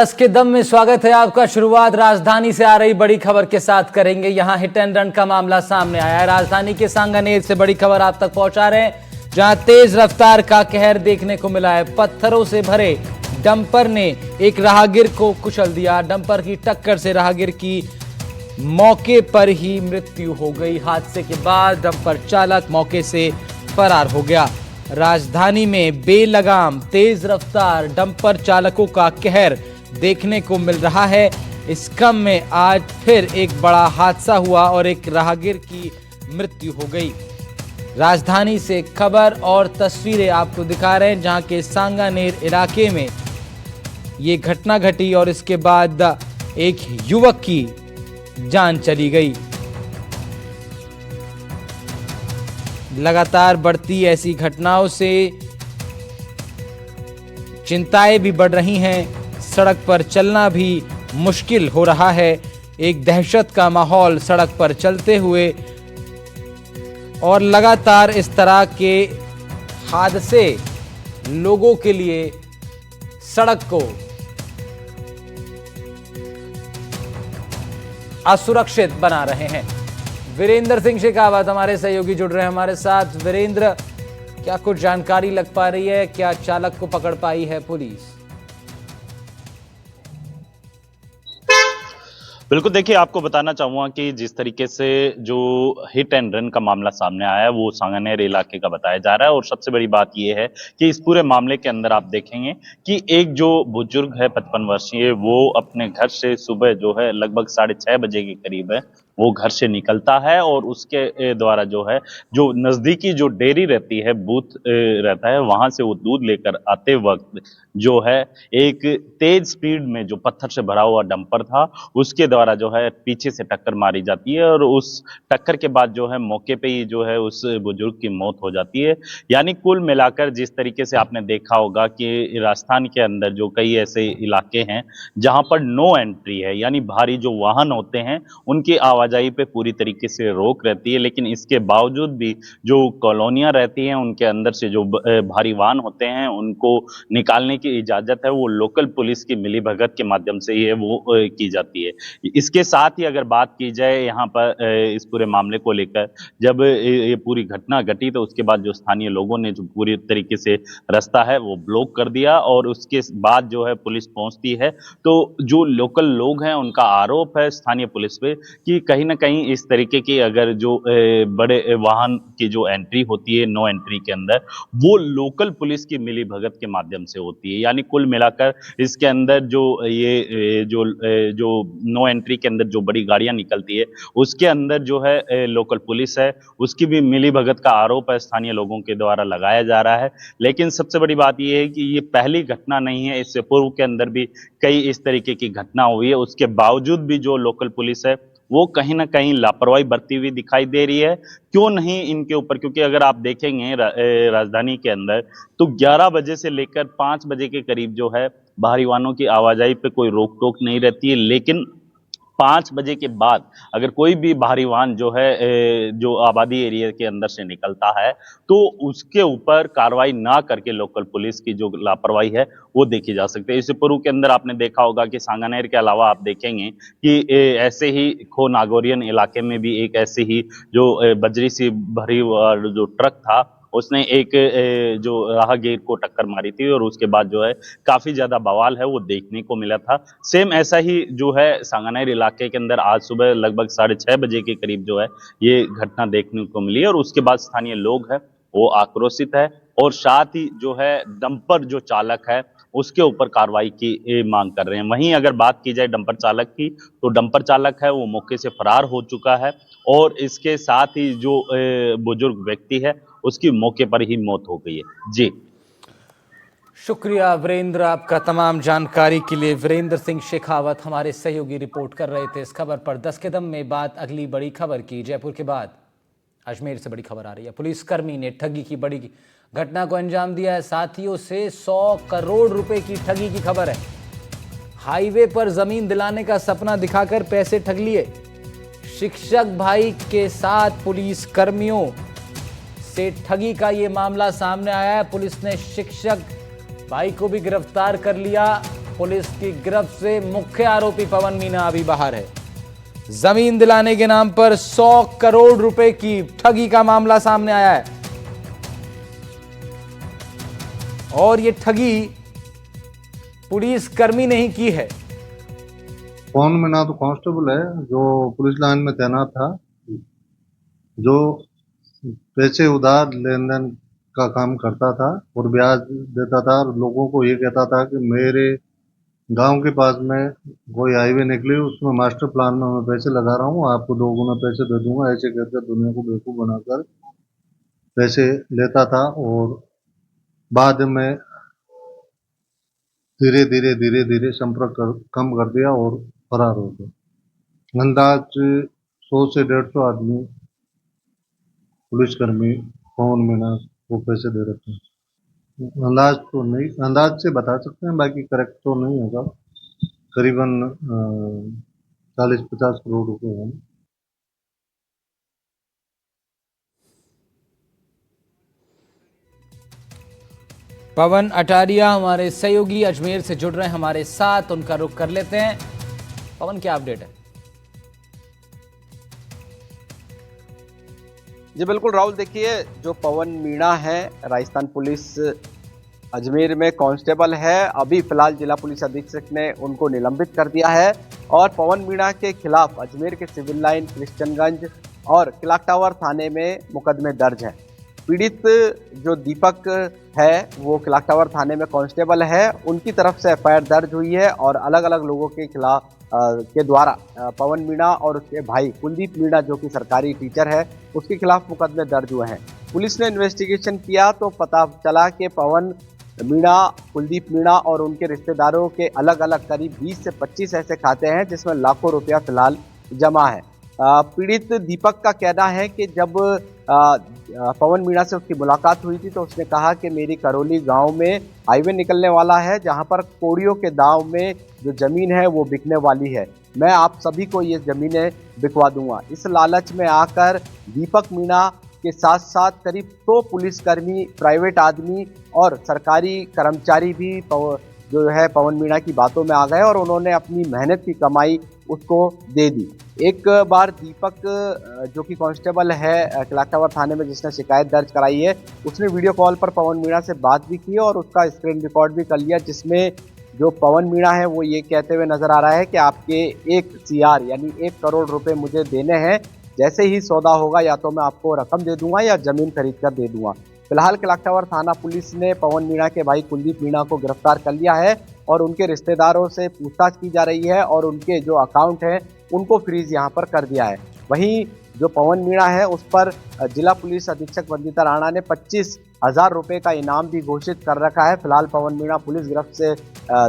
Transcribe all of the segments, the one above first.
10 के दम में स्वागत है आपका। शुरुआत राजधानी से आ रही बड़ी खबर के साथ करेंगे। यहां हिट एंड रन का मामला सामने आया है। राजधानी के सांगानेर से बड़ी खबर आप तक पहुंचा रहे हैं, जहां तेज रफ्तार का कहर देखने को मिला है। पत्थरों से भरे डंपर ने एक राहगीर को कुचल दिया। डंपर की टक्कर से राहगीर की मौके पर ही मृत्यु हो गई। हादसे के बाद डंपर चालक मौके से फरार हो गया। राजधानी में बेलगाम तेज रफ्तार डंपर चालकों का कहर देखने को मिल रहा है। इस क्रम में आज फिर एक बड़ा हादसा हुआ और एक राहगीर की मृत्यु हो गई। राजधानी से खबर और तस्वीरें आपको दिखा रहे हैं, जहां के सांगानेर इलाके में ये घटना घटी और इसके बाद एक युवक की जान चली गई। लगातार बढ़ती ऐसी घटनाओं से चिंताएं भी बढ़ रही हैं। सड़क पर चलना भी मुश्किल हो रहा है। एक दहशत का माहौल सड़क पर चलते हुए, और लगातार इस तरह के हादसे लोगों के लिए सड़क को असुरक्षित बना रहे हैं। वीरेंद्र सिंह शेखावत हमारे सहयोगी जुड़ रहे हैं हमारे साथ। वीरेंद्र, क्या कुछ जानकारी लग पा रही है? क्या चालक को पकड़ पाई है पुलिस? बिल्कुल, देखिए आपको बताना चाहूँगा कि जिस तरीके से जो हिट एंड रन का मामला सामने आया है वो सांगानेर इलाके का बताया जा रहा है। और सबसे बड़ी बात ये है कि इस पूरे मामले के अंदर आप देखेंगे कि एक जो बुजुर्ग है 55 वर्षीय, वो अपने घर से सुबह जो है लगभग 6:30 बजे के करीब है वो घर से निकलता है, और उसके द्वारा जो है जो नज़दीकी जो डेयरी रहती है, बूथ रहता है, वहां से वो दूध लेकर आते वक्त जो है एक तेज स्पीड में जो पत्थर से भरा हुआ डंपर था उसके द्वारा जो है पीछे से टक्कर मारी जाती है, और उस टक्कर के बाद जो है मौके पे ही जो है उस बुजुर्ग की मौत हो जाती है। यानी कुल मिलाकर जिस तरीके से आपने देखा होगा कि राजस्थान के अंदर जो कई ऐसे इलाके हैं जहां पर नो एंट्री है, यानी भारी जो वाहन होते हैं उनकी आवाजाही पे पूरी तरीके से रोक रहती है, लेकिन इसके बावजूद भी जो कॉलोनियां रहती हैं उनके अंदर से जो भारी वाहन होते हैं उनको निकालने की इजाजत है वो लोकल पुलिस की मिलीभगत के माध्यम से ही है वो की जाती है। इसके साथ ही अगर बात की जाए यहाँ पर इस पूरे मामले को लेकर, जब ये पूरी घटना घटी तो उसके बाद जो स्थानीय लोगों ने जो पूरी तरीके से रास्ता है वो ब्लॉक कर दिया, और उसके बाद जो है पुलिस पहुंचती है तो जो लोकल लोग हैं उनका आरोप है स्थानीय पुलिस पे कि कहीं ना कहीं इस तरीके की अगर जो बड़े वाहन की जो एंट्री होती है नो एंट्री के अंदर, वो लोकल पुलिस की मिलीभगत के माध्यम से होती है। यानी कुल मिलाकर इसके अंदर जो ये जो नो एंट्री के अंदर जो बड़ी गाड़ियां निकलती है उसके अंदर जो है लोकल पुलिस है उसकी भी मिलीभगत का आरोप है स्थानीय लोगों के द्वारा लगाया जा रहा है। लेकिन सबसे बड़ी बात यह है कि ये पहली घटना नहीं है, इससे पूर्व के अंदर भी कई इस तरीके की घटना हुई है। उसके बावजूद भी जो लोकल पुलिस है वो कहीं ना कहीं लापरवाही बरती हुई दिखाई दे रही है। क्यों नहीं इनके ऊपर, क्योंकि अगर आप देखेंगे राजधानी के अंदर तो 11 बजे से लेकर 5 बजे के करीब जो है भारी वाहनों की आवाजाही पे कोई रोक टोक नहीं रहती है, लेकिन 5 बजे के बाद अगर कोई भी भारी वाहन जो है जो आबादी एरिया के अंदर से निकलता है तो उसके ऊपर कार्रवाई ना करके लोकल पुलिस की जो लापरवाही है वो देखी जा सकती है। इससे पूर्व के अंदर आपने देखा होगा कि सांगानेर के अलावा आप देखेंगे कि ऐसे ही खो नागौरियन इलाके में भी एक ऐसे ही जो बजरी से भरी जो ट्रक था उसने एक जो राहगीर को टक्कर मारी थी, और उसके बाद जो है काफी ज्यादा बवाल है वो देखने को मिला था। सेम ऐसा ही जो है सांगानेर इलाके के अंदर आज सुबह लगभग 6:30 बजे के करीब जो है ये घटना देखने को मिली, और उसके बाद स्थानीय लोग हैं वो आक्रोशित है, और साथ ही जो है डंपर जो चालक है उसके ऊपर कार्रवाई की मांग कर रहे हैं। वहीं अगर बात की जाए डंपर चालक की, तो डंपर चालक है वो मौके से फरार हो चुका है, और इसके साथ ही जो बुजुर्ग व्यक्ति है उसकी मौके पर ही मौत हो गई है। जी शुक्रिया वीरेंद्र आपका तमाम जानकारी के लिए। वीरेंद्र सिंह शेखावत हमारे सहयोगी रिपोर्ट कर रहे थे इस खबर पर। 10 के दम में बात अगली बड़ी खबर की। जयपुर के बाद अजमेर से बड़ी खबर आ रही है। पुलिसकर्मी ने ठगी की बड़ी घटना को अंजाम दिया है। साथियों से 100 करोड़ रुपए की ठगी की खबर है। हाईवे पर जमीन दिलाने का सपना दिखाकर पैसे ठग लिए। शिक्षक भाई के साथ पुलिस कर्मियों से ठगी का ये मामला सामने आया है। पुलिस ने शिक्षक भाई को भी गिरफ्तार कर लिया पुलिस की गिरफ्त से मुख्य आरोपी पवन मीणा अभी बाहर है। जमीन दिलाने के नाम पर 100 करोड़ रुपए की ठगी का मामला सामने आया है और ये ठगी पुलिस कर्मी ने ही की है। पवन मीणा तो कांस्टेबल है जो पुलिस लाइन में तैनात था, जो पैसे उधार लेन देन का काम करता था और ब्याज देता था और लोगों को ये कहता था कि मेरे गांव के पास में कोई हाईवे निकली, उसमें मास्टर प्लान में मैं पैसे लगा रहा हूँ, आपको 2 गुना पैसे दे दूंगा। ऐसे करके दुनिया को बेवकूफ बनाकर पैसे लेता था और बाद में धीरे धीरे संपर्क कम कर दिया और फरार हो गया। अंदाज 100 से 150 आदमी पुलिसकर्मी पवन मीणा को पैसे दे रखे हैं। अंदाज तो नहीं, अंदाज से बता सकते हैं, बाकी करेक्ट तो नहीं होगा। करीबन 40-50 करोड़ रुपए हैं। पवन अटारिया हमारे सहयोगी अजमेर से जुड़ रहे हैं हमारे साथ, उनका रुख कर लेते हैं। पवन, क्या अपडेट है? जी बिल्कुल राहुल, देखिए जो पवन मीणा है राजस्थान पुलिस अजमेर में कांस्टेबल है। अभी फिलहाल जिला पुलिस अधीक्षक ने उनको निलंबित कर दिया है और पवन मीणा के खिलाफ अजमेर के सिविल लाइन, क्रिश्चियनगंज और क्लॉक टावर थाने में मुकदमे दर्ज हैं। पीड़ित जो दीपक है वो क्लॉक टावर थाने में कांस्टेबल है, उनकी तरफ से एफआईआर दर्ज हुई है और अलग अलग लोगों के खिलाफ के द्वारा पवन मीणा और उसके भाई कुलदीप मीणा जो कि सरकारी टीचर है उसके खिलाफ मुकदमे दर्ज हुए हैं। पुलिस ने इन्वेस्टिगेशन किया तो पता चला कि पवन मीणा, कुलदीप मीणा और उनके रिश्तेदारों के अलग अलग करीब 20 से 25 ऐसे खाते हैं जिसमें लाखों रुपया फिलहाल जमा है। पीड़ित दीपक का कहना है कि जब पवन मीणा से उसकी मुलाकात हुई थी तो उसने कहा कि मेरी करौली गांव में हाईवे निकलने वाला है जहां पर कोड़ियों के दाव में जो जमीन है वो बिकने वाली है, मैं आप सभी को ये जमीनें बिकवा दूंगा। इस लालच में आकर दीपक मीणा के साथ साथ करीब 100 पुलिसकर्मी, प्राइवेट आदमी और सरकारी कर्मचारी भी जो है पवन मीणा की बातों में आ गए और उन्होंने अपनी मेहनत की कमाई उसको दे दी। एक बार दीपक जो कि कांस्टेबल है क्लॉक टावर थाने में जिसने शिकायत दर्ज कराई है, उसने वीडियो कॉल पर पवन मीणा से बात भी की और उसका स्क्रीन रिकॉर्ड भी कर लिया, जिसमें जो पवन मीणा है वो ये कहते हुए नजर आ रहा है कि आपके 1 CR यानी 1 करोड़ रुपए मुझे देने हैं, जैसे ही सौदा होगा या तो मैं आपको रकम दे दूंगा या जमीन खरीद कर दे दूंगा। फिलहाल क्लॉक टावर थाना पुलिस ने पवन मीणा के भाई कुलदीप मीणा को गिरफ्तार कर लिया है और उनके रिश्तेदारों से पूछताछ की जा रही है और उनके जो अकाउंट हैं उनको फ्रीज यहाँ पर कर दिया है। वहीं जो पवन मीणा है उस पर जिला पुलिस अधीक्षक वंदिता राणा ने 25,000 रुपये का इनाम भी घोषित कर रखा है। फिलहाल पवन मीणा पुलिस गिरफ्त से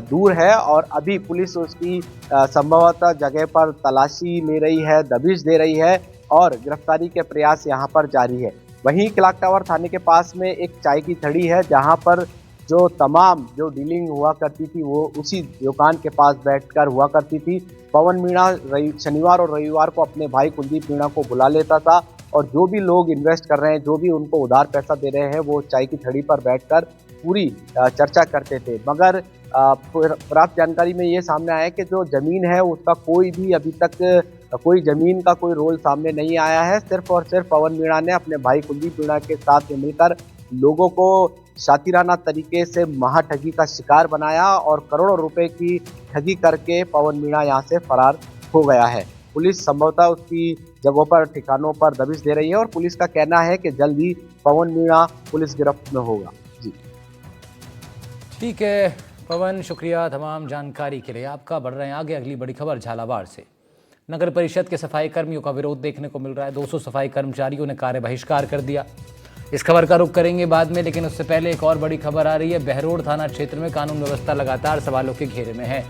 दूर है और अभी पुलिस उसकी संभवतः जगह पर तलाशी ले रही है, दबिश दे रही है और गिरफ्तारी के प्रयास यहाँ पर जारी है। वहीं क्लॉक टावर थाने के पास में एक चाय की थड़ी है जहाँ पर जो तमाम जो डीलिंग हुआ करती थी वो उसी दुकान के पास बैठकर हुआ करती थी। पवन मीणा शनिवार और रविवार को अपने भाई कुलदीप मीणा को बुला लेता था और जो भी लोग इन्वेस्ट कर रहे हैं, जो भी उनको उधार पैसा दे रहे हैं, वो चाय की थड़ी पर बैठकर पूरी चर्चा करते थे। मगर प्राप्त जानकारी में ये सामने आया कि जो जमीन है उसका कोई भी अभी तक कोई जमीन का कोई रोल सामने नहीं आया है। सिर्फ और सिर्फ पवन मीणा ने अपने भाई कुलदीप मीणा के साथ मिलकर लोगों को शातिराना तरीके से महाठगी का शिकार बनाया और करोड़ों रुपए की ठगी करके पवन मीणा यहाँ से फरार हो गया है। पुलिस संभवतः उसकी जगहों पर, ठिकानों पर दबिश दे रही है और पुलिस का कहना है कि जल्द ही पवन मीणा पुलिस गिरफ्त में होगा। जी ठीक है पवन, शुक्रिया तमाम जानकारी के लिए। आपका बढ़ रहे हैं आगे अगली बड़ी खबर झालावाड़ से। नगर परिषद के सफाई कर्मियों का विरोध देखने को मिल रहा है। 200 सफाई कर्मचारियों ने कार्य बहिष्कार कर दिया। इस खबर का रुख करेंगे बाद में, लेकिन उससे पहले एक और बड़ी खबर आ रही है। बहरोड थाना क्षेत्र में कानून व्यवस्था लगातार सवालों के घेरे में है।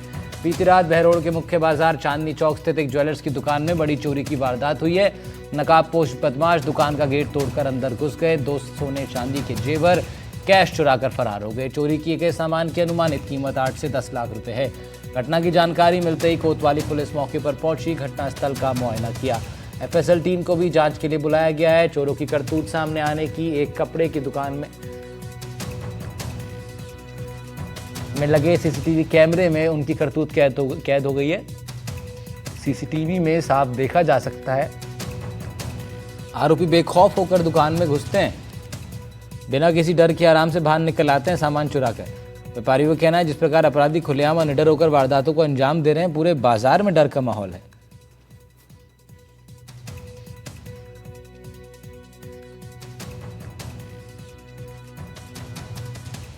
बीती रात बहरोड के मुख्य बाजार चांदनी चौक स्थित एक ज्वेलर्स की दुकान में बड़ी चोरी की वारदात हुई है। नकाबपोश बदमाश दुकान का गेट तोड़कर अंदर घुस गए। 2 सोने चांदी के जेवर, कैश चुराकर फरार हो गए। चोरी किए गए सामान की अनुमानित कीमत 8 से 10 लाख रुपए है। घटना की जानकारी मिलते ही कोतवाली पुलिस मौके पर पहुंची, घटनास्थल का मुआयना किया। एफएसएल टीम को भी जांच के लिए बुलाया गया है। चोरों की करतूत सामने आने की एक कपड़े की दुकान में में लगे सीसीटीवी कैमरे में उनकी करतूत कैद हो गई है। सीसीटीवी में साफ देखा जा सकता है आरोपी बेखौफ होकर दुकान में घुसते हैं, बिना किसी डर के आराम से बाहर निकल आते हैं सामान चुरा कर। व्यापारियों का कहना है जिस प्रकार अपराधी खुलेआम और निडर होकर वारदातों को अंजाम दे रहे हैं, पूरे बाजार में डर का माहौल है।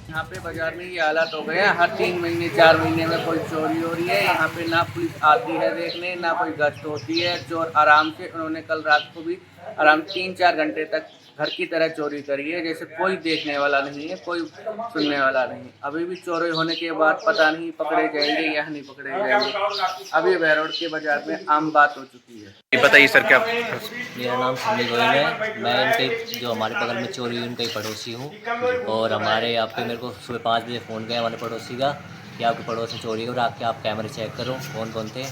यहाँ पे बाजार में ये हालात हो गए हैं, हर 3 महीने 4 महीने में कोई चोरी हो रही है। यहाँ पे ना पुलिस आती है देखने, ना कोई गश्त होती है। चोर आराम से, उन्होंने कल रात को भी आराम 3-4 घंटे तक घर की तरह चोरी करी है, जैसे कोई देखने वाला नहीं है, कोई सुनने वाला नहीं। अभी भी चोरी होने के बाद पता नहीं पकड़े जाएंगे या नहीं पकड़े जाएंगे। अभी बहरोड के बाजार में आम बात हो चुकी है। ये बताइए सर क्या। मेरा नाम सनी गोयल है, मैं इनके जो हमारे बगल में चोरी हुई उनका ही पड़ोसी हूँ। और हमारे यहाँ पे मेरे को सुबह 5 बजे फ़ोन गया हमारे पड़ोसी का कि आपके पड़ोस में चोरी हो, आके आप कैमरे चेक करो कौन कौन थे।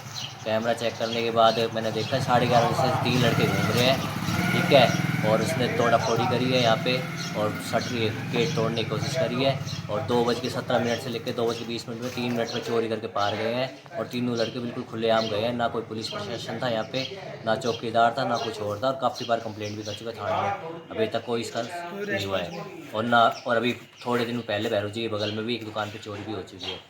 कैमरा चेक करने के बाद मैंने देखा 11:30 बजे से 3 लड़के घूम रहे हैं, ठीक है। और उसने तोड़ा फोड़ी करी है यहाँ पे और गेट तोड़ने की कोशिश करी है। और 2:17 से लेकर 2:20 में 3 मिनट में चोरी करके पार गए हैं। और तीनों लड़के बिल्कुल खुलेआम गए हैं, ना कोई पुलिस प्रशासन था यहाँ पे, ना चौकीदार था, ना कुछ और था। और काफ़ी बार कंप्लेंट भी कर चुका थाने में, अभी तक कोई इसका नहीं हुआ है। और अभी थोड़े दिन पहले बहरोड जी के बगल में भी एक दुकान पर चोरी भी हो चुकी है।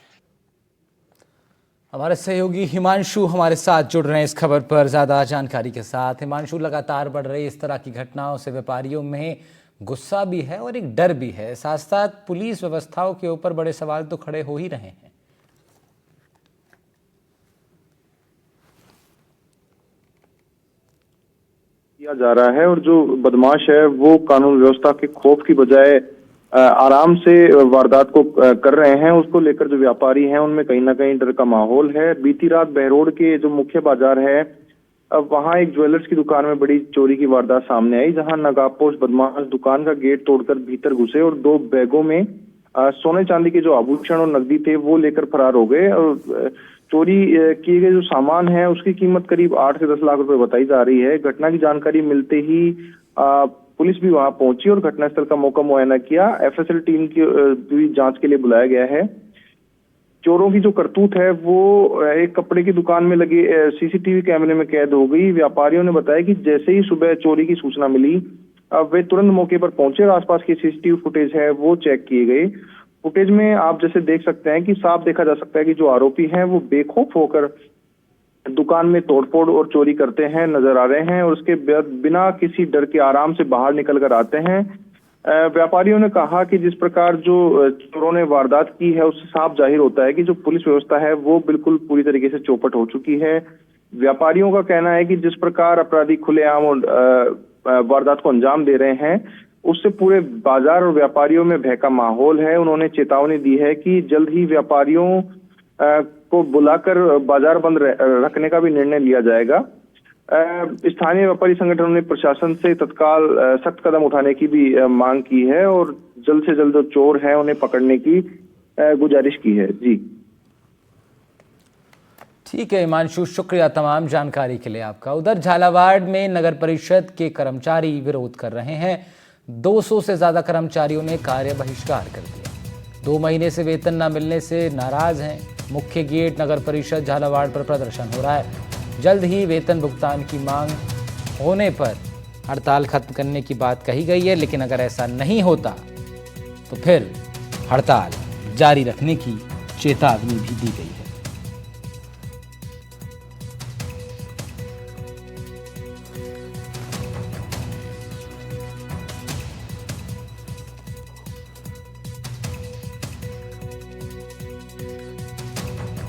हमारे सहयोगी हिमांशु हमारे साथ जुड़ रहे हैं इस खबर पर ज़्यादा जानकारी के साथ। हिमांशु, लगातार बढ़ रही इस तरह की घटनाओं से व्यापारियों में गुस्सा भी है और एक डर भी है, साथ साथ पुलिस व्यवस्थाओं के ऊपर बड़े सवाल तो खड़े हो ही रहे हैं। किया जा रहा है और जो बदमाश है वो कानून व्यवस्था के खौफ की बजाय आराम से वारदात को कर रहे हैं। उसको लेकर जो व्यापारी हैं उनमें कहीं ना कहीं डर का माहौल है। बीती रात बहरोड के जो मुख्य बाजार है, अब वहां एक ज्वेलर्स की दुकान में बड़ी चोरी की वारदात सामने आई, जहां नकाबपोश बदमाश दुकान का गेट तोड़कर भीतर घुसे और 2 बैगों में सोने चांदी के जो आभूषण और नकदी थे वो लेकर फरार हो गए। और चोरी किए गए जो सामान है उसकी कीमत करीब 8 से 10 लाख रुपए बताई जा रही है। घटना की जानकारी मिलते ही पुलिस भी वहां पहुंची और घटनास्थल का मौका मुआयना किया। एफएसएल टीम की भी जांच के लिए बुलाया गया है। चोरों की जो करतूत है वो एक कपड़े की दुकान में लगे सीसीटीवी कैमरे में कैद हो गई। व्यापारियों ने बताया कि जैसे ही सुबह चोरी की सूचना मिली वे तुरंत मौके पर पहुंचे और आसपास की सीसीटीवी फुटेज है वो चेक किए गए। फुटेज में आप जैसे देख सकते हैं कि साफ देखा जा सकता है कि जो आरोपी हैं वो बेखौफ होकर दुकान में तोड़फोड़ और चोरी करते हैं नजर आ रहे हैं और उसके बिना किसी डर के आराम से बाहर निकल कर आते हैं। व्यापारियों ने कहा कि जिस प्रकार जो चोरों ने वारदात की है उससे साफ जाहिर होता है कि जो पुलिस व्यवस्था है वो बिल्कुल पूरी तरीके से चौपट हो चुकी है। व्यापारियों का कहना है कि जिस प्रकार अपराधी खुलेआम वारदात को अंजाम दे रहे हैं उससे पूरे बाजार और व्यापारियों में भय का माहौल है। उन्होंने चेतावनी दी है कि जल्द ही व्यापारियों को बुलाकर बाजार बंद रखने का भी निर्णय लिया जाएगा। स्थानीय व्यापारी संगठनों ने प्रशासन से तत्काल सख्त कदम उठाने की भी मांग की है और जल्द से जल्द जो चोर हैं उन्हें पकड़ने की गुजारिश की है। जी ठीक है हिमांशु, शुक्रिया तमाम जानकारी के लिए आपका। उधर झालावाड़ में नगर परिषद के कर्मचारी विरोध कर रहे हैं। 200 से ज्यादा कर्मचारियों ने कार्य बहिष्कार कर दिया। 2 महीने से वेतन न मिलने से नाराज हैं। मुख्य गेट नगर परिषद झालावाड़ पर प्रदर्शन हो रहा है। जल्द ही वेतन भुगतान की मांग होने पर हड़ताल खत्म करने की बात कही गई है, लेकिन अगर ऐसा नहीं होता तो फिर हड़ताल जारी रखने की चेतावनी भी दी गई है।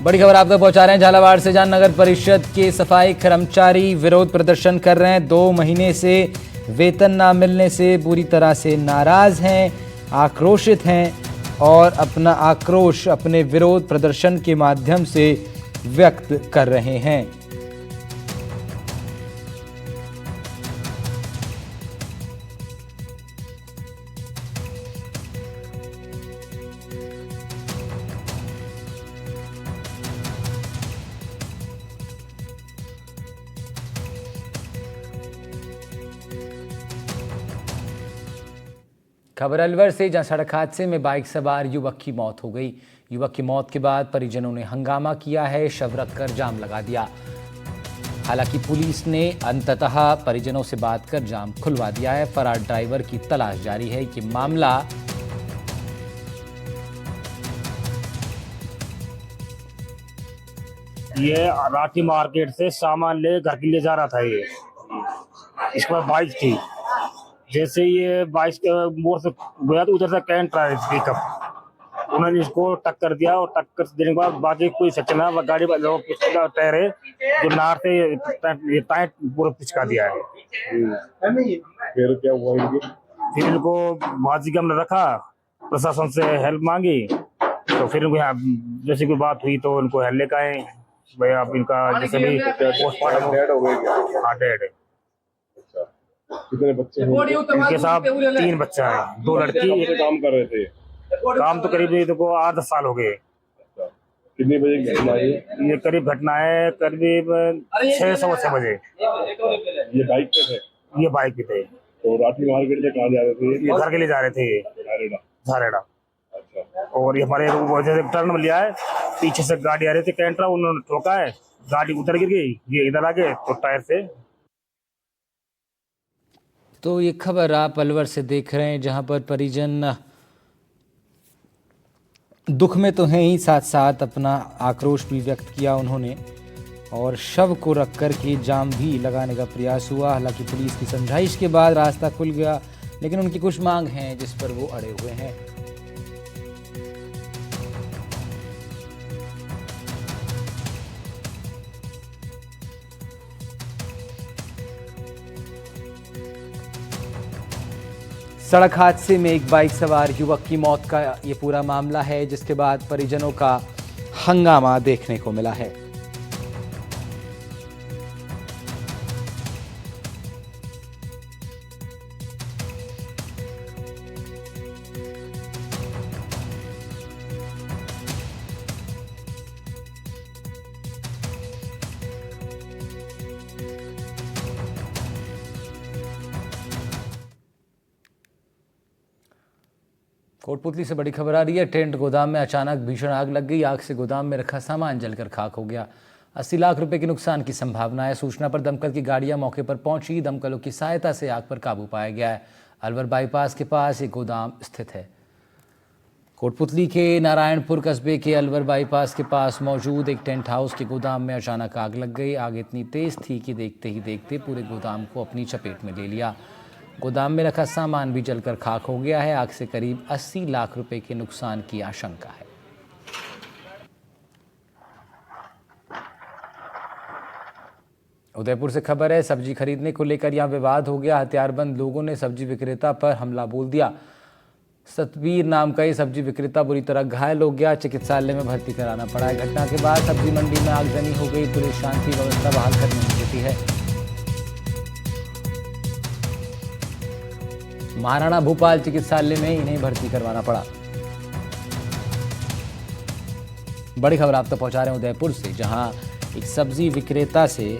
बड़ी खबर आप तक पहुंचा रहे हैं झालावाड़ से, जहां नगर परिषद के सफाई कर्मचारी विरोध प्रदर्शन कर रहे हैं। 2 महीने से वेतन ना मिलने से बुरी तरह से नाराज हैं, आक्रोशित हैं और अपना आक्रोश अपने विरोध प्रदर्शन के माध्यम से व्यक्त कर रहे हैं। खबर अलवर से, जहां सड़क हादसे में बाइक सवार युवक की मौत हो गई। युवक की मौत के बाद परिजनों ने हंगामा किया है, शव रखकर जाम लगा दिया। हालांकि पुलिस ने अंततः परिजनों से बात कर जाम खुलवा दिया है। फरार ड्राइवर की तलाश जारी है। ये मामला ये राठी मार्केट से सामान ले घर के लिए जा रहा था। ये इस पर बाइक थी, जैसे ये बाइक मोड़ से गया तो उधर से कैंट आ रही थी पिकअप, उन्होंने इसको टक्कर दिया और टक्कर देने के बाद बाकी कोई सच्चा ना गाड़ी टायर है जो नार से ये टायर पूरा पिचका दिया है। फिर क्या हुआ इनके? फिर इनको बाजी का हमने रखा, प्रशासन से हेल्प मांगी, तो फिर इनको यहाँ जैसे कोई बात हुई तो उनको हेल्प लेकर आए। भाई आप इनका जैसे भी पोस्टमार्टम डेड हो गए क्या? हाँ डेड है। कितने बच्चे हैं? इनके साथ 3 बच्चा है, 2 लड़की। ये काम कर रहे थे? काम तो करीब इनको 8-10 साल हो गए। कितनी बजे की घटना है? ये करीब घटना है करीब 6 बजे। ये बाइक पे थे? ये बाइक पे थे। तो राठी मार्केट से कहाँ जा रहे थे? ये घर के लिए जा रहे थे, झारेड़ा। झारेड़ा। अच्छा। और ये हमारे जैसे टर्न में लिया है, पीछे से गाड़ी आ रही थी कैंट्रा, उन्होंने ठोका है, गाड़ी उतर गिर गई, ये इधर आ गए तो टायर से। तो ये खबर आप अलवर से देख रहे हैं, जहां पर परिजन दुख में तो हैं ही, साथ साथ अपना आक्रोश भी व्यक्त किया उन्होंने और शव को रख कर के जाम भी लगाने का प्रयास हुआ। हालांकि पुलिस की समझाइश के बाद रास्ता खुल गया, लेकिन उनकी कुछ मांग हैं जिस पर वो अड़े हुए हैं। सड़क हादसे में एक बाइक सवार युवक की मौत का ये पूरा मामला है, जिसके बाद परिजनों का हंगामा देखने को मिला है। कोटपुतली से बड़ी खबर आ रही है। टेंट गोदाम में अचानक भीषण आग लग गई। आग से गोदाम में रखा सामान जलकर खाक हो गया। 80 लाख रुपए के नुकसान की संभावना है। सूचना पर दमकल की गाड़ियां मौके पर पहुंची। दमकलों की सहायता से आग पर काबू पाया गया है। अलवर बाईपास के पास एक गोदाम स्थित है। कोटपुतली के नारायणपुर कस्बे के अलवर बाईपास के पास मौजूद एक टेंट हाउस के गोदाम में अचानक आग लग गई। आग इतनी तेज थी कि देखते ही देखते पूरे गोदाम को अपनी चपेट में ले लिया। गोदाम में रखा सामान भी जलकर खाक हो गया है। आग से करीब 80 लाख रुपए के नुकसान की आशंका है। उदयपुर से खबर है। सब्जी खरीदने को लेकर यहां विवाद हो गया। हथियारबंद लोगों ने सब्जी विक्रेता पर हमला बोल दिया। सतबीर नाम का ये सब्जी विक्रेता बुरी तरह घायल हो गया। चिकित्सालय में भर्ती कराना पड़ा है। घटना के बाद सब्जी मंडी में आगजनी हो गई। पुलिस शांति व्यवस्था बहाल करने में जुटी है। महाराणा भूपाल चिकित्सालय में इन्हें भर्ती करवाना पड़ा। बड़ी खबर आप तक पहुंचा रहे हैं उदयपुर से, जहां एक सब्जी विक्रेता से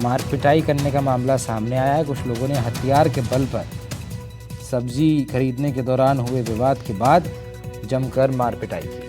मारपिटाई करने का मामला सामने आया है। कुछ लोगों ने हथियार के बल पर सब्जी खरीदने के दौरान हुए विवाद के बाद जमकर मारपिटाई की।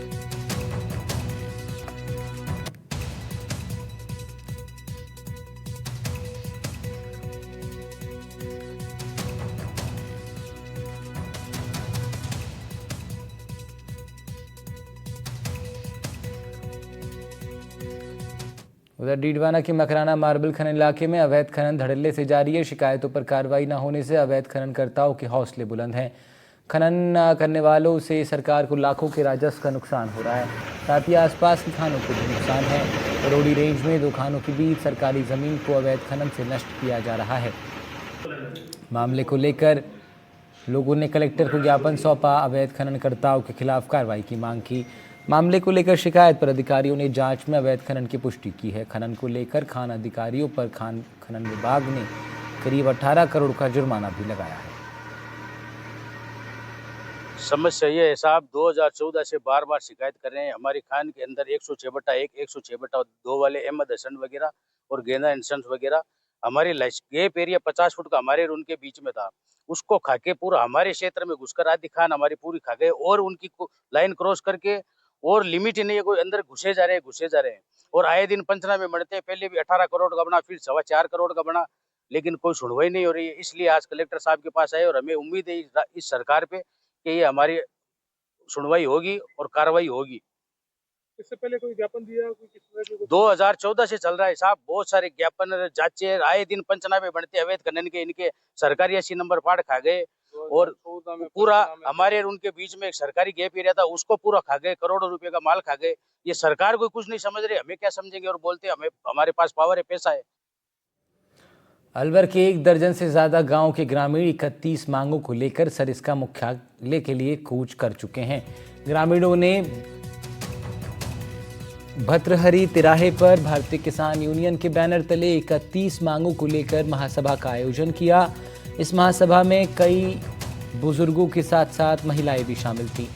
उधर डीडवाना के मकराना मार्बल खनन इलाके में अवैध खनन धड़ल्ले से जारी है। शिकायतों पर कार्रवाई न होने से अवैध खननकर्ताओं के हौसले बुलंद हैं। खनन करने वालों से सरकार को लाखों के राजस्व का नुकसान हो रहा है। साथ ही आसपास की खानों को भी नुकसान है। बरोड़ी रेंज में 2 खानों के बीच सरकारी जमीन को अवैध खनन से नष्ट किया जा रहा है। मामले को लेकर लोगों ने कलेक्टर को ज्ञापन सौंपा। अवैध खननकर्ताओं के खिलाफ कार्रवाई की मांग की। मामले को लेकर शिकायत पर अधिकारियों ने जांच में अवैध खनन की पुष्टि की है। खनन को लेकर खान अधिकारियों पर खनन विभाग ने करीब 18 करोड़ का जुर्माना भी लगाया है। समस्या ये है साहब, 2014 से बार बार शिकायत कर रहे हैं। हमारी खान के अंदर 106/1, 106/2 वाले अहमद हसन वगैरह और गेंदा इंसंस वगैरह हमारी गैप एरिया 50 फुट का हमारे और उनके बीच में था, उसको खाके पूरा हमारे क्षेत्र में घुसकर आदि खान हमारी पूरी खा गए और उनकी लाइन क्रॉस करके और लिमिट ही नहीं है, कोई अंदर घुसे जा रहे हैं और आए दिन पंचनामे बढ़ते हैं। पहले भी 18 करोड़ का बना, फिर 4.25 करोड़ का बना, लेकिन कोई सुनवाई नहीं हो रही है। इसलिए आज कलेक्टर साहब के पास आए और हमें उम्मीद है इस सरकार पे कि ये हमारी सुनवाई होगी और कार्रवाई होगी। इससे पहले कोई ज्ञापन दिया, कोई किस तरह की 2014 से चल रहा है साहब, बहुत सारे ज्ञापन जांचे आए दिन पंचनामे बनते, अवैध खनन के इनके सरकारी 80 नंबर पाड़ खा गए और पूरा हमारे और उनके बीच में एक सरकारी गैप एरिया था, उसको पूरा खा गए, करोड़ों रुपए का माल खा गए। ये सरकार को कुछ नहीं समझ रहे, हमें क्या समझेंगे और बोलते हमें हमारे पास पावर है, पैसा है। अलवर के 1 दर्जन से ज्यादा गांव के ग्रामीण 31 मांगों को लेकर सरिस्का मुख्यालय के लिए कूच कर चुके हैं। ग्रामीणों ने भतृहरि तिराहे पर भारतीय किसान यूनियन के बैनर तले 31 मांगों को लेकर महासभा का आयोजन किया। इस महासभा में कई बुजुर्गों के साथ साथ महिलाएं भी शामिल थीं।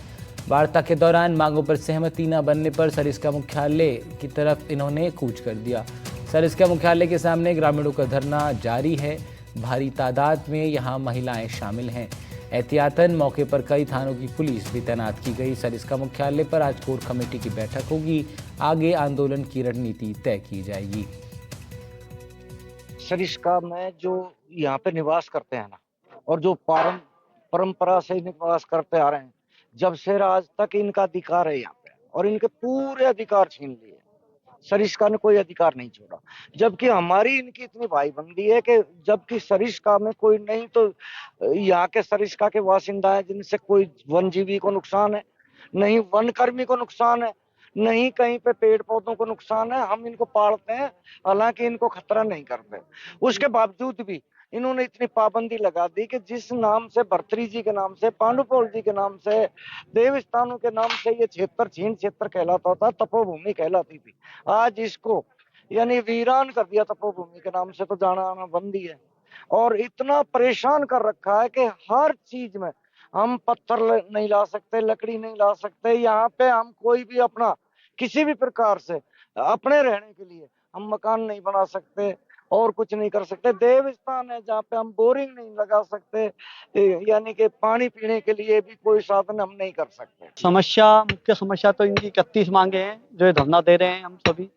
वार्ता के दौरान मांगों पर सहमति न बनने पर सरिस्का मुख्यालय की तरफ इन्होंने कूच कर दिया। सरिस्का मुख्यालय के सामने ग्रामीणों का धरना जारी है। भारी तादाद में यहां महिलाएं शामिल हैं। एहतियातन मौके पर कई थानों की पुलिस भी तैनात की गई। सरिस्का मुख्यालय पर आज कोर कमेटी की बैठक होगी। आगे आंदोलन की रणनीति तय की जाएगी। सरिस्का में जो यहाँ पे निवास करते हैं ना, और जो परंपरा से निवास करते आ रहे हैं, जब से आज तक इनका अधिकार है यहाँ पे, और इनके पूरे अधिकार छीन लिए। सरिस्का ने कोई अधिकार नहीं छोड़ा, जबकि हमारी इनकी इतनी भाईबंदी है कि जबकि सरिस्का में कोई नहीं, तो यहाँ के सरिस्का के वासिंदा है जिनसे कोई वनजीवी को नुकसान है, नहीं वन कर्मी को नुकसान है, नहीं कहीं पे पेड़ पौधों को नुकसान है। हम इनको पालते हैं, हालांकि इनको खतरा नहीं करते। उसके बावजूद भी इन्होंने इतनी पाबंदी लगा दी कि जिस नाम से भर्तृहरि जी के नाम से, पांडुपोल जी के नाम से, देव स्थानों के नाम से ये क्षेत्र छीन क्षेत्र कहलाता था, तपोभूमि कहलाती थी, आज इसको यानी वीरान कर दिया तपोभूमि के नाम से, तो जाना आना बंद ही है। और इतना परेशान कर रखा है कि हर चीज में हम पत्थर नहीं ला सकते, लकड़ी नहीं ला सकते। यहाँ पे हम कोई भी अपना किसी भी प्रकार से अपने रहने के लिए हम मकान नहीं बना सकते और कुछ नहीं कर सकते। देव स्थान है जहाँ पे हम बोरिंग नहीं लगा सकते, यानी कि पानी पीने के लिए भी कोई साधन हम नहीं कर सकते। मुख्य समस्या तो इनकी 31 मांगे हैं जो ये धरना दे रहे हैं हम सभी।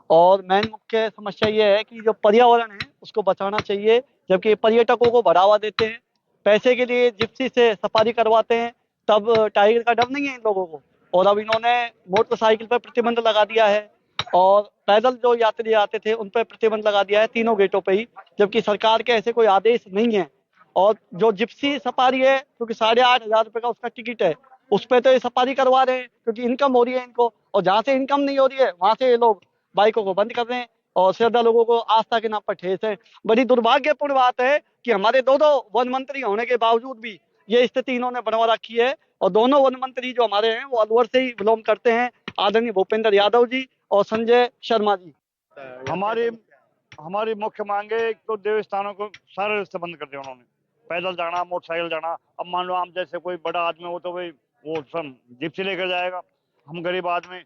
और मेन मुख्य समस्या ये है कि जो पर्यावरण है उसको बचाना चाहिए, जबकि पर्यटकों को बढ़ावा देते हैं, पैसे के लिए जिप्सी से सफारी करवाते हैं, तब टाइगर का डर नहीं है इन लोगों को। और अब इन्होंने मोटरसाइकिल पर प्रतिबंध लगा दिया है और पैदल जो यात्री आते थे उन पर प्रतिबंध लगा दिया है तीनों गेटों पे ही, जबकि सरकार के ऐसे कोई आदेश नहीं है। और जो जिप्सी सफारी है, क्योंकि 8,500 रुपए का उसका टिकट है, उस पर तो ये सफारी करवा रहे हैं क्योंकि इनकम हो रही है इनको, और जहाँ से इनकम नहीं हो रही है वहां से ये लोग बाइकों को बंद कर रहे हैं और श्रद्धालुओं को आस्था के नाम पर ठेस है। बड़ी दुर्भाग्यपूर्ण बात है कि हमारे दो वन मंत्री होने के बावजूद भी ये स्थिति इन्होंने बनवा रखी है। और दोनों वन मंत्री जो हमारे हैं वो अलवर से ही बिलोंग करते हैं, आदरणीय भूपेंद्र यादव जी और संजय शर्मा जी। हमारी मुख्य मांगे, एक तो देवस्थानों को सारे रास्ते बंद कर दिया उन्होंने, पैदल जाना, मोटरसाइकिल जाना। अब मान लो हम जैसे कोई बड़ा आदमी हो तो भाई वो सब जिप्सी लेकर जाएगा, हम गरीब आदमी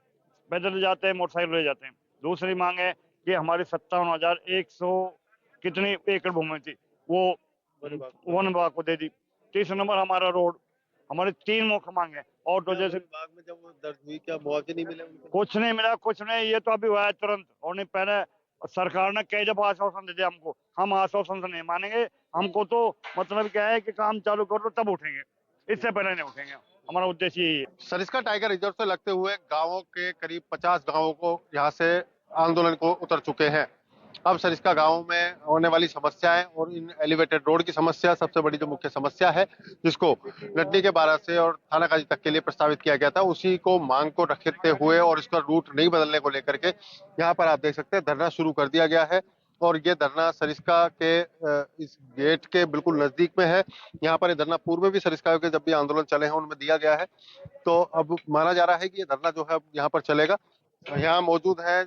पैदल जाते हैं, मोटरसाइकिल ले जाते हैं। दूसरी मांग है कि हमारी 57,100 कितनी एकड़ भूमि थी वो वन विभाग को दे दी। तीसरा नंबर हमारा रोड, हमारी 3 मुख्य मांग है। और तो जैसे विभाग में जब वो दर्ज हुई, क्या मुआवजे नहीं मिले? कुछ नहीं मिला, कुछ नहीं। ये तो अभी हुआ है तुरंत, और नहीं पहले सरकार ने कई दफा आश्वासन दे दिया हमको, हम आश्वासन से नहीं मानेंगे। हमको तो मतलब क्या है कि काम चालू करो तब उठेंगे, इससे पहले नहीं उठेंगे। हमारा उद्देश्य यही है। सरिस्का टाइगर रिजर्व से लगते हुए गांवों के करीब 50 गांवों को यहाँ से आंदोलन को उतर चुके हैं। अब सरिस्का गांव में होने वाली समस्याएं और इन एलिवेटेड रोड की समस्या सबसे बड़ी जो मुख्य समस्या है, जिसको लड्डी के बारा से और थानाकाजी तक के लिए प्रस्तावित किया गया था, उसी को मांग को रखते हुए और इसका रूट नहीं बदलने को लेकर के यहाँ पर आप देख सकते हैं धरना शुरू कर दिया गया है। और ये धरना सरिस्का के इस गेट के बिल्कुल नजदीक में है। यहाँ पर ये धरना पूर्व में भी सरिस्का के जब भी आंदोलन चले हैं उनमें दिया गया है। तो अब माना जा रहा है कि ये धरना जो है यहाँ पर चलेगा। यहाँ मौजूद है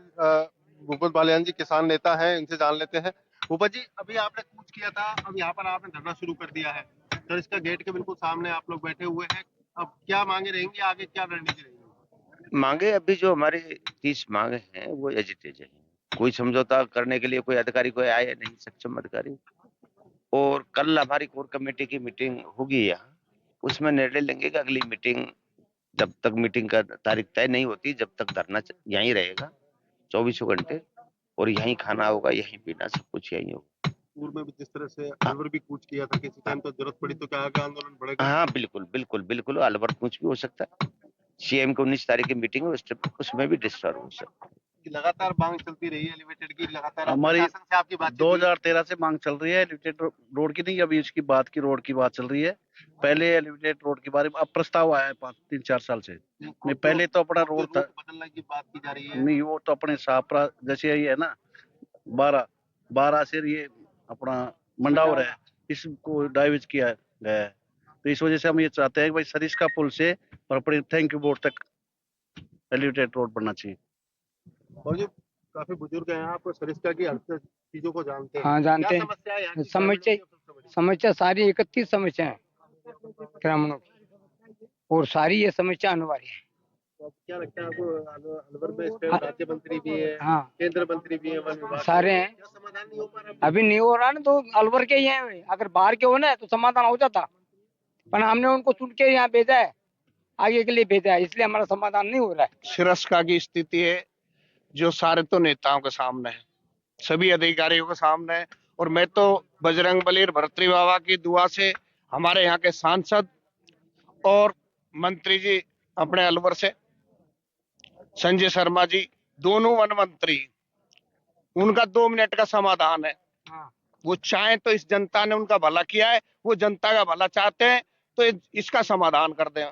भूपत बालियान जी, किसान नेता हैं, इनसे जान लेते हैं। भूपत जी, अभी आपने कूच किया था, अब यहाँ पर आपने धरना शुरू कर दिया है, सरिस्का गेट के बिल्कुल सामने आप लोग बैठे हुए हैं। अब क्या मांगे रहेंगी, आगे क्या रणनीति रहेगी? मांगे अभी जो हमारे 30 मांगे हैं वो एजिटेज है। कोई समझौता करने के लिए कोई अधिकारी कोई आया नहीं, सक्षम अधिकारी। और कल हमारी कोर कमेटी की मीटिंग होगी यहाँ, उसमें निर्णय लेंगे कि अगली मीटिंग, जब तक मीटिंग का तारीख तय नहीं होती, जब तक धरना यहीं रहेगा 24 घंटे, और यहीं खाना होगा, यहीं पीना, सब कुछ यहीं होगा। पूर्व में भी जिस तरह से अलवर भी कूच किया था, किसी टाइम तो जरूरत पड़ी तो क्या आगे आंदोलन बढ़ेगा? हाँ बिल्कुल बिल्कुल बिल्कुल, अलवर कुछ भी हो सकता है। सीएम को 19 तारीख की मीटिंग है, उसमें भी डिस्टर्ब हो सकता है। लगातार मांग चलती रही है एलिवेटेड की, लगातार हमारी प्रशासन से आपकी बातचीत 2013 से मांग चल रही है एलिवेटेड रोड की, नहीं अभी इसकी बात की रोड की बात चल रही है। पहले एलिवेटेड रोड के बारे में अब प्रस्ताव आया है 3-4 साल से, नहीं पहले तो अपना रोड था, बदलने की बात की जा रही है। नहीं वो तो अपने सापरा जैसे ये है ना 12 से ये अपना मंडावर है, इसको डाइवर्ट किया गया है। तो इस वजह से हम ये चाहते हैं कि भाई सरिस्का पुल से और अपने थैंक यू बोर्ड तक एलिवेटेड रोड बनना चाहिए। और जो काफी बुजुर्ग हैं, आप सरिस्का की हर चीजों को जानते हैं। हाँ जानते क्या समस्या है यहाँ हैं, की? समस्या सारी 31 समस्या है ग्रामीणों की, और सारी ये समस्या अनिवार्य है। तो क्या लगता है आपको, अलवर में इस टाइम राज्य मंत्री भी है, हाँ केंद्र मंत्री भी है, वन विभाग सारे हैं, क्या समाधान नहीं हो पा रहा? अभी नहीं हो रहा ना, तो अलवर के ही हैं वे। अगर बाहर के हो ना तो समाधान हो जाता, पर हमने उनको चुन के यहाँ भेजा है, आगे के लिए भेजा है, इसलिए हमारा समाधान नहीं हो रहा है। सिरस्का की स्थिति है जो सारे तो नेताओं के सामने है, सभी अधिकारियों के सामने है, और मैं तो बजरंग बली और भर्तृ बाबा की दुआ से हमारे यहाँ के सांसद और मंत्री जी अपने अलवर से संजय शर्मा जी, दोनों वन मंत्री, उनका 2 मिनट का समाधान है। वो चाहे तो इस जनता ने उनका भला किया है, वो जनता का भला चाहते हैं तो इसका समाधान कर दें।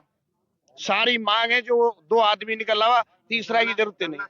सारी मांग है जो 2 आदमी निकल रहा, तीसरा की जरूरत नहीं।